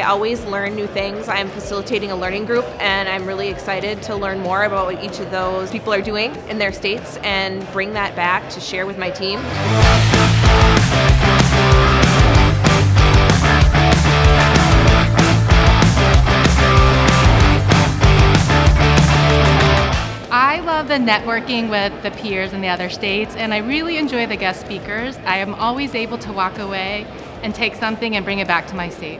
always learn new things. I'm facilitating a learning group, and I'm really excited to learn more about what each of those people are doing in their states and bring that back to share with my team. I love the networking with the peers in the other states, and I really enjoy the guest speakers. I am always able to walk away and take something and bring it back to my state.